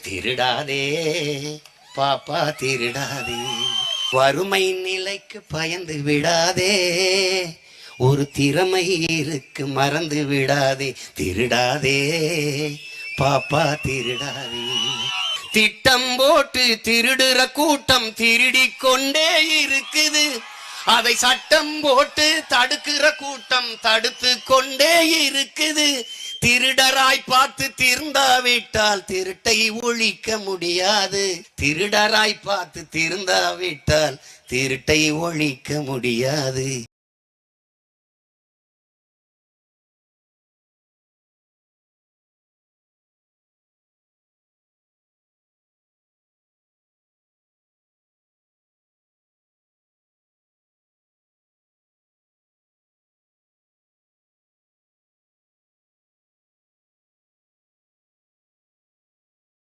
திருடாதே பாப்பா திருடாதே, வறுமை நிலைக்கு பயந்து விடாதே, ஒரு திறமை இருக்கு மறந்து விடாதே. திருடாதே பாப்பா திருடாதே. திட்டம் போட்டு திருடுற கூட்டம் திருடிக் கொண்டே இருக்குது, அதை சட்டம் போட்டு தடுக்கிற கூட்டம் தடுத்து கொண்டே இருக்குது. திருடராய் பார்த்து திருந்தாவிட்டால் திருட்டை ஒழிக்க முடியாது. திருடராய் பார்த்து திருந்தாவிட்டால் திருட்டை ஒழிக்க முடியாது.